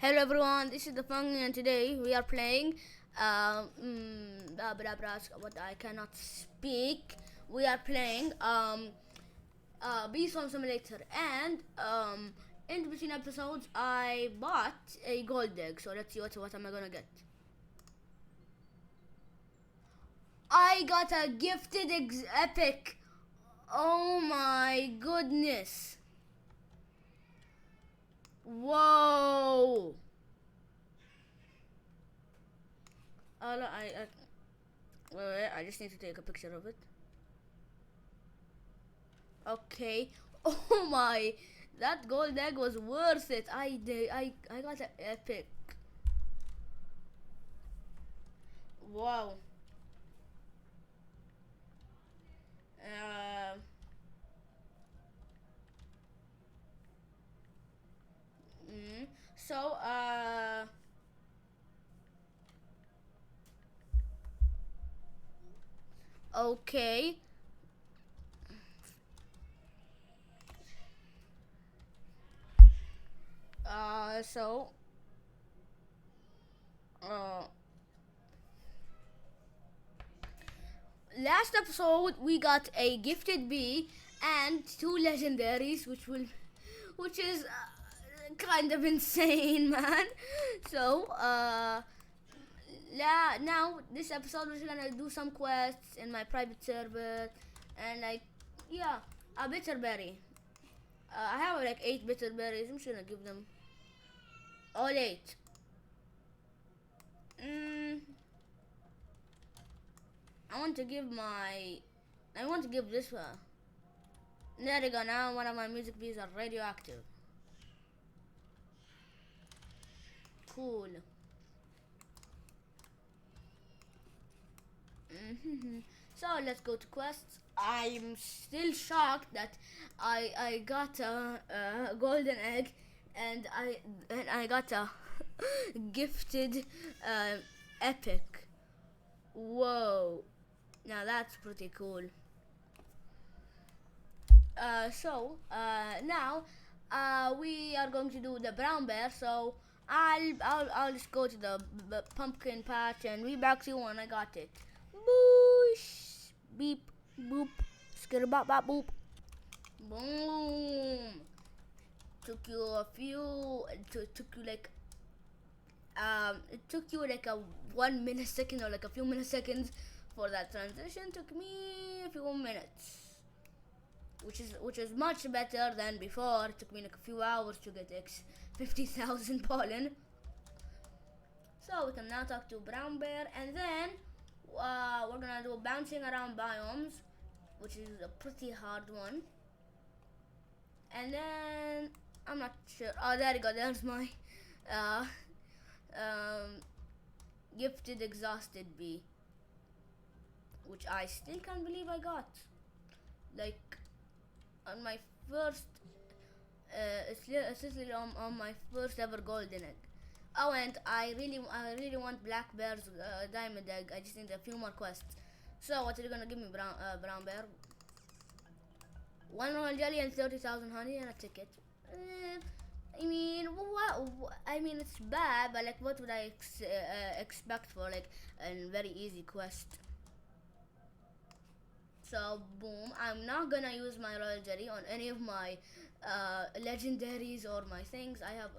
Hello everyone, this is the Fung and today we are playing what I cannot speak. We are playing Beeswarmsimulator and in between episodes I bought a gold egg, so let's see what am I gonna get. I got a gifted epic. Oh my goodness. Whoa. No, wait, I just need to take a picture of it. Okay. Oh my, that gold egg was worth it. I got an epic. Wow. Uh, mm, so okay. So uh last episode we got a gifted bee and two legendaries, which is kind of insane, man. So yeah, now this episode we're gonna do some quests in my private server and like, yeah, a bitter berry. I have like 8 bitter berries. I'm just gonna give them all 8. mm, I want to give this one. There we go. Now one of my music bees are radioactive. Cool. So let's go to quests. I'm still shocked that I got a golden egg and I got a gifted epic. Whoa! Now that's pretty cool. Now we are going to do the brown bear. So I'll just go to the pumpkin patch and be back to you when I got it. Boosh, beep, boop, skittle bop bop boop, boom. Took you a few. It took you like it took you like a 1 millisecond or like a few milliseconds for that transition. Took me a few minutes. Which is much better than before. It took me like a few hours to get 50,000 pollen. So we can now talk to brown bear, and then we're gonna do bouncing around biomes, which is a pretty hard one. And then I'm not sure. Oh, there you go. There's my uh, gifted exhausted bee, which I still can't believe I got. Like, on my first it's literally on my first ever golden egg. Oh, and I really want black bear's diamond egg. I just need a few more quests. So what are you gonna give me, brown bear? 1 royal jelly and 30,000 honey and a ticket. I mean, I mean, it's bad, but like, what would I expect for like a very easy quest? So boom, I'm not gonna use my royal jelly on any of my legendaries or my things I have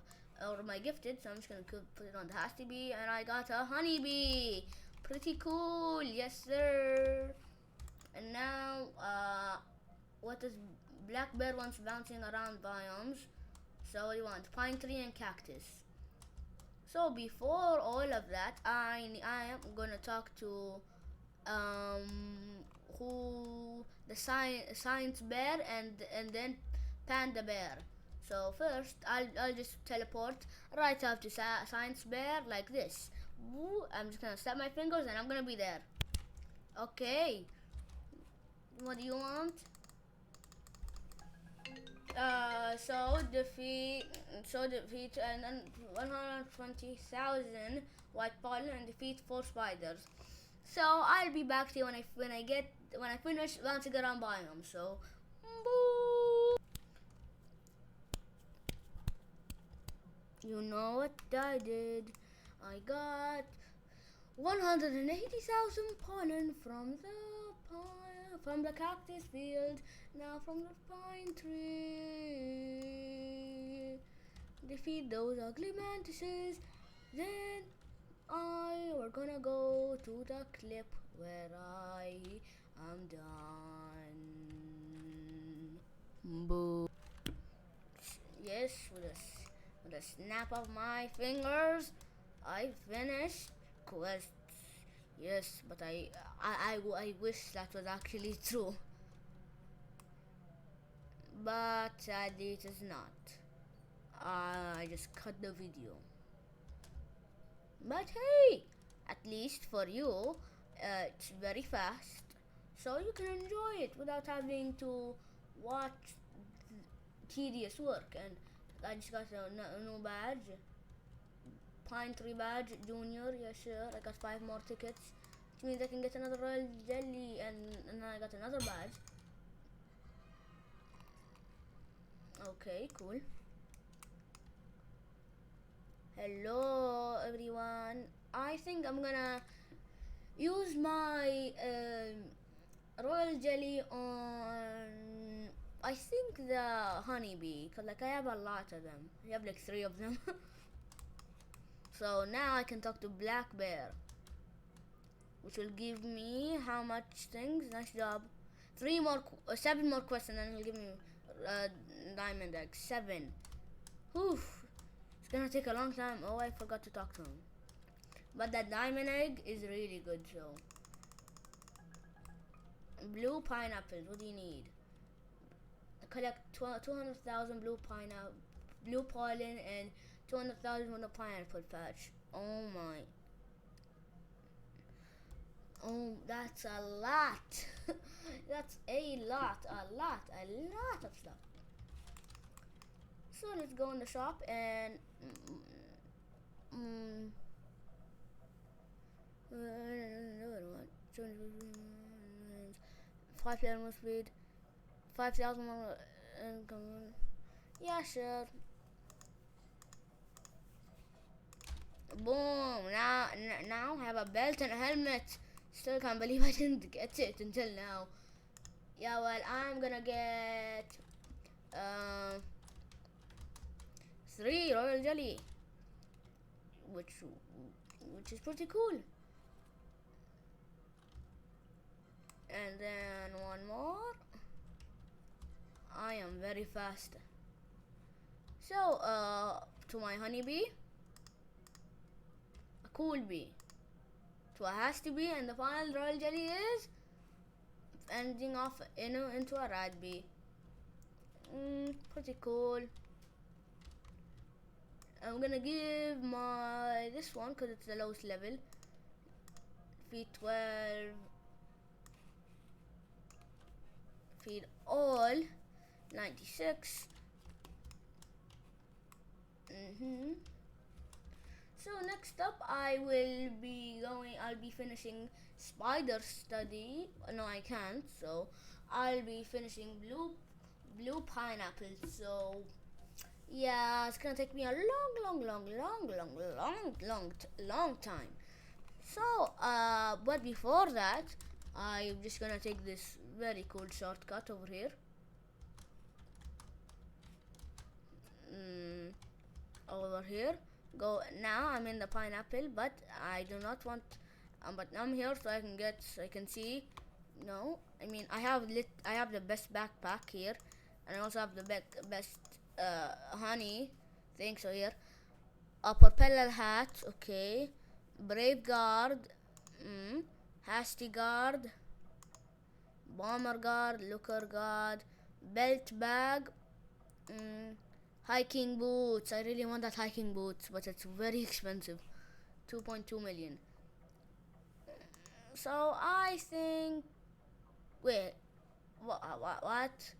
or my gifted, so I'm just gonna put it on the hasty bee, and I got a honeybee. Pretty cool, yes sir. And now what does black bear wants bouncing around biomes? So what do you want? Pine tree and cactus. So before all of that, I am gonna talk to who the science bear and then panda bear. So first I'll just teleport right up to science bear like this. Woo, I'm just gonna snap my fingers and I'm gonna be there. Okay, what do you want? Defeat and then 120,000 white pollen and defeat 4 spiders. So I'll be back to you when I finish bouncing around biome. So boo. You know what I did? I got 180,000 pollen from the cactus field. Now from the pine tree. Defeat those ugly mantises. Then we're gonna go to the clip where I am done. Boo. Yes, with a snap of my fingers, I finished quests. Yes, but I wish that was actually true. But sadly it is not. I just cut the video. But hey, at least for you, it's very fast, so you can enjoy it without having to watch tedious work. And I just got a new badge, Pine Tree badge, Junior. Yeah, sure. I got 5 more tickets, which means I can get another Royal Jelly, and then I got another badge. Okay, cool. Hello everyone. I think I'm gonna use my royal jelly on, I think, the honeybee, cause like I have a lot of them. I have like 3 of them. So now I can talk to Black Bear, which will give me how much things? Nice job. 7 more quests, and then he'll give me diamond egg. 7. Oof. It's gonna take a long time. Oh, I forgot to talk to him. But that diamond egg is really good, so. Blue pineapples, what do you need? Collect 200,000 blue pollen, and 200,000 from the pineapple patch. Oh my. Oh, that's a lot. That's a lot of stuff. So let's go in the shop and 5 more speed, 5,000 more income. Yeah, sure. Boom! Now I have a belt and a helmet. Still can't believe I didn't get it until now. Yeah, well, I'm gonna get 3 royal jelly, which is pretty cool. And then 1 more. I am very fast. So to my honeybee, a cool bee, to a hasty bee, and the final royal jelly is ending off into a rat bee. Pretty cool. I'm gonna give this one, because it's the lowest level, feed 12, feed all 96. So next up I'll be finishing spider study. No, I can't, so I'll be finishing blue pineapple. So yeah, it's gonna take me a long time. So but before that, I'm just gonna take this very cool shortcut over here. Over here, go. Now I'm in the pineapple, but I do not want, but I'm here so I can see. No, I mean, I have the best backpack here, and I also have the best honey thing. So here, a propeller hat, okay, brave guard, hasty guard, bomber guard, looker guard, belt bag, hiking boots. I really want that hiking boots, but it's very expensive, 2.2 million. So I think, wait, what?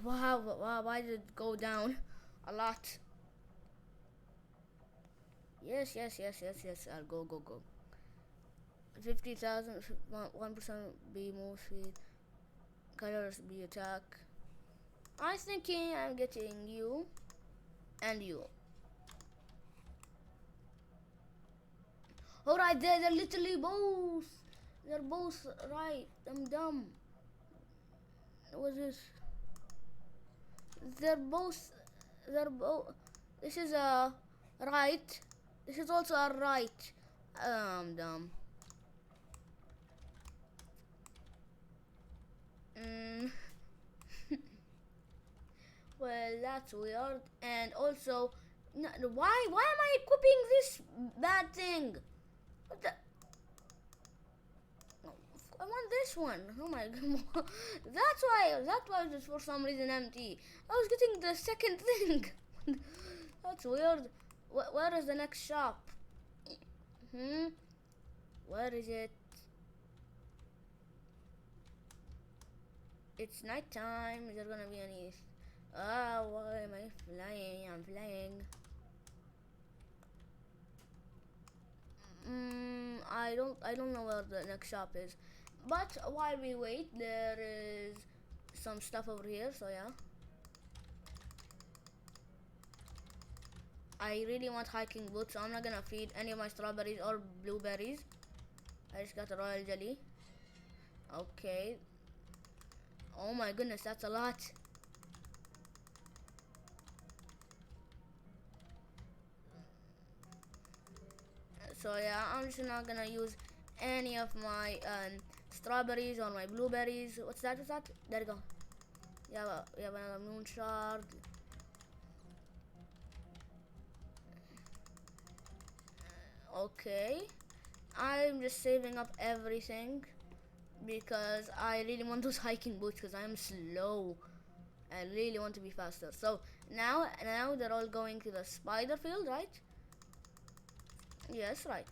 Why did it go down a lot? Yes. I'll go. 50,000, 1% be move speed, colors be attack. I'm thinking I'm getting you and you. Alright, they're literally both. They're both right. I'm dumb. What's this? They're both. They're both. This is a right. This is also a right. I'm dumb. Well, that's weird. And also, no, why am I equipping this bad thing? What the? No, I want this one. Oh my god. That's why it's for some reason empty. I was getting the second thing. That's weird. Where is the next shop? Where is it? It's night time. Is there gonna be any? Ah, why am I flying? I'm flying. I don't know where the next shop is. But while we wait, there is some stuff over here. So yeah. I really want hiking boots, so I'm not gonna feed any of my strawberries or blueberries. I just got a royal jelly. Okay. Oh my goodness, that's a lot. So yeah, I'm just not gonna use any of my strawberries or my blueberries. What's that? There you go. We have another moon shard. Okay. I'm just saving up everything because I really want those hiking boots because I'm slow. I really want to be faster. So now they're all going to the spider field, right? Yes, right.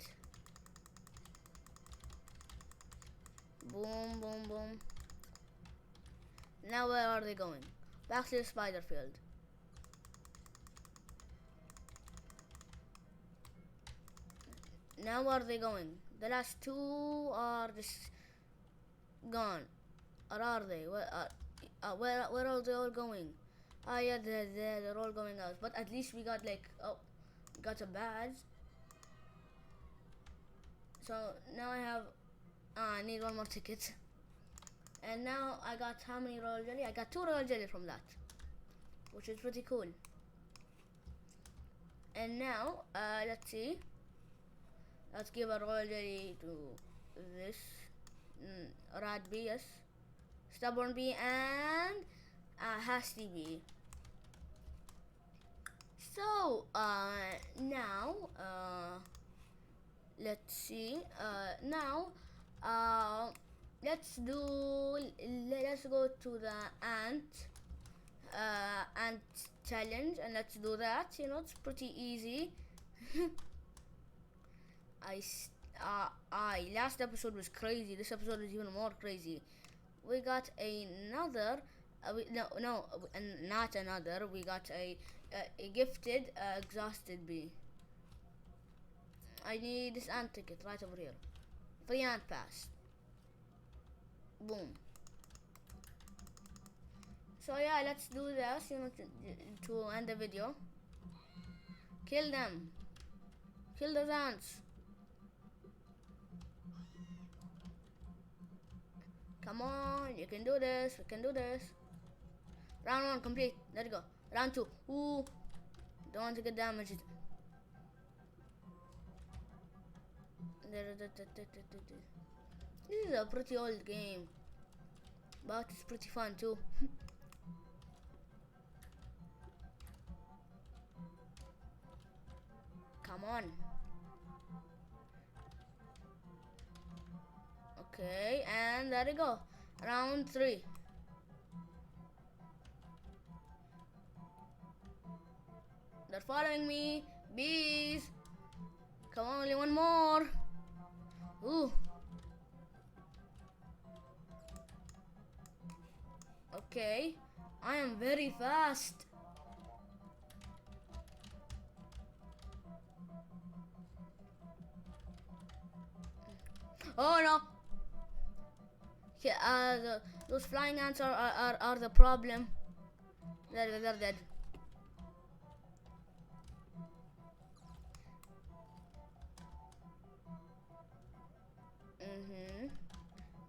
Boom, boom, boom. Now where are they going? Back to the spider field. Now where are they going? The last two are just gone. Or are they? Where are they all going? Ah, yeah, they're all going out. But at least we got got a badge. So now I need one more ticket. And now I got how many royal jelly? I got 2 royal jelly from that, which is pretty cool. And now, let's see. Let's give a royal jelly to this rat bee, yes, stubborn bee, and hasty bee. So now let's see. Now let's go to the ant challenge, and let's do that. You know, it's pretty easy. Last episode was crazy. This episode is even more crazy. We got another. Not another. We got a gifted exhausted bee. I need this ant ticket right over here. Free ant pass. Boom. So yeah, let's do this. You know, to end the video. Kill them. Kill those ants. Come on, you can do this. We can do this. Round 1 complete. There you go. Round 2. Ooh, don't want to get damaged. This is a pretty old game, but it's pretty fun too. Come on. Okay, and there we go. Round 3. They're following me. Bees. Come on, only one more. Ooh. Okay. I am very fast. Oh no. Yeah, those flying ants are the problem. They're dead.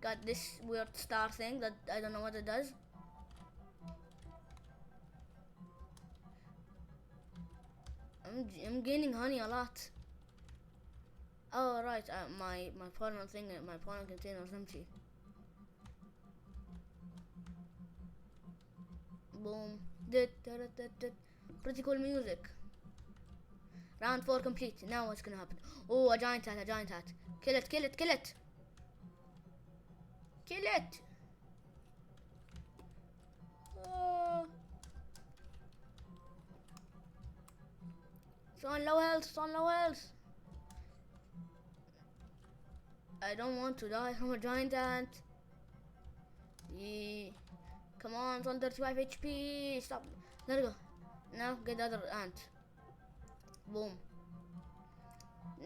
got this weird star thing that I don't know what it does. I'm gaining honey a lot. Oh right, my pollen thing, my pollen container is empty. Boom. Pretty cool music. Round 4 complete. Now what's gonna happen? Oh, a giant hat, a giant hat. Kill it, kill it, kill it. Kill it. It's on low health, it's on low health. I don't want to die from a giant ant. Yeah. Come on, it's on 35 HP. Stop. There we go. Now get the other ant. Boom.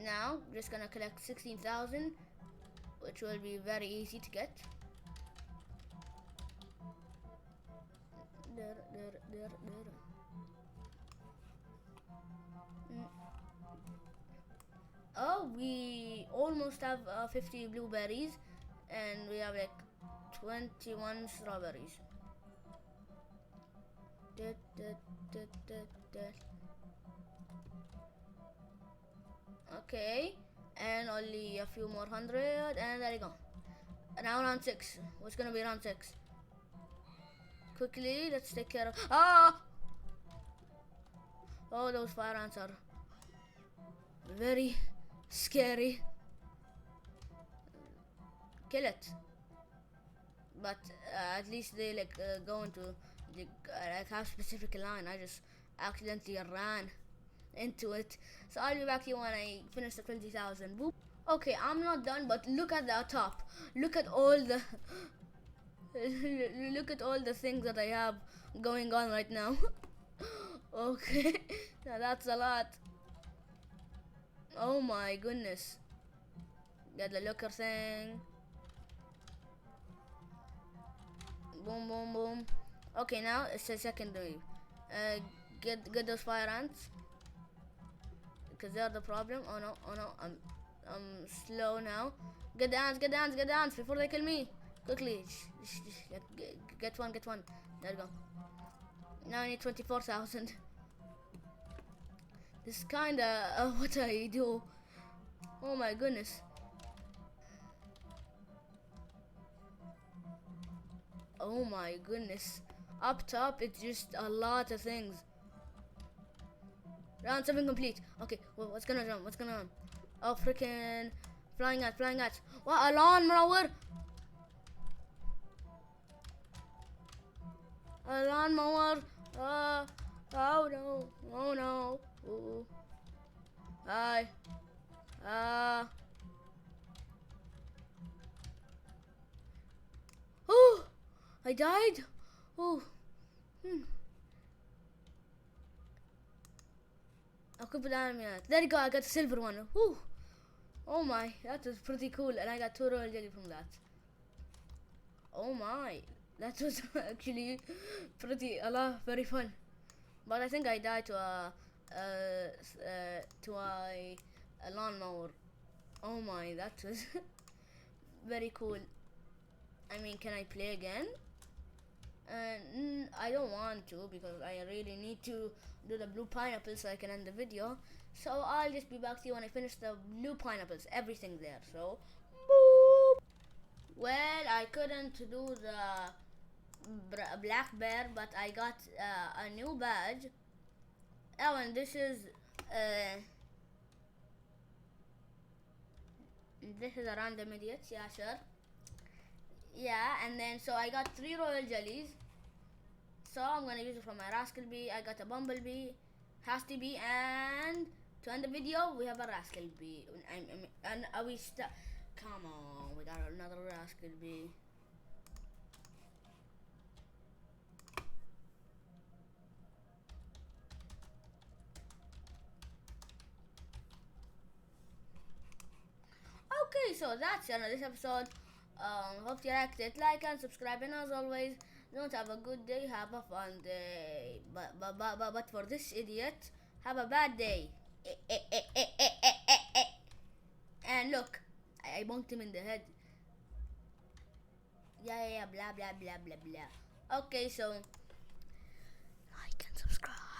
Now just gonna collect 16,000, which will be very easy to get. There. Oh, we almost have 50 blueberries, and we have like 21 strawberries. Okay, and only a few more hundred, and there you go. Now round 6. What's gonna be round 6? Quickly, let's take care of. Ah! Oh, those fire ants are very scary. Kill it. But at least they like go into the like have specific line. I just accidentally ran into it. So I'll be back here when I finish the 20,000. Boop. Okay, I'm not done, but look at the top. Look at all the look at all the things that I have going on right now. Okay, now that's a lot. Oh my goodness. Got the looker thing. Boom, boom, boom. Okay, now it's a secondary. Get those fire ants, because they're the problem. Oh no, I'm slow now. Get the ants before they kill me. Quickly, get one. There you go. Now I need 24,000. This is kinda what I do. Oh my goodness. Oh my goodness. Up top, it's just a lot of things. Round 7 complete. Okay, well, what's gonna run? Oh, freaking flying at. What, a lawnmower? A lawnmower. Oh no. Ooh. Hi. Oh, I died. Oh. I could put that on me. There you go. I got the silver one. Whew. Oh my, that was pretty cool, and I got 2 royal jelly from that. Oh my, that was actually very fun. But I think I died to a lawnmower. Oh my, that was very cool. I mean, can I play again? I don't want to, because I really need to do the blue pineapple so I can end the video. So I'll just be back to you when I finish the blue pineapples. Everything there. So, boop. Well, I couldn't do the black bear, but I got a new badge. Oh, and this is a random idiot. Yeah, sure. Yeah, and then so I got 3 royal jellies. So I'm gonna use it for my rascal bee. I got a bumblebee, hasty bee, and to end the video we have a rascal bee. And we come on, we got another rascal bee. Okay, so that's it on this episode. Hope you liked it. Like and subscribe, and as always, don't have a good day, have a fun day. But for this idiot, have a bad day. And look, I bonked him in the head. yeah, blah blah blah blah blah. Okay, so like and subscribe.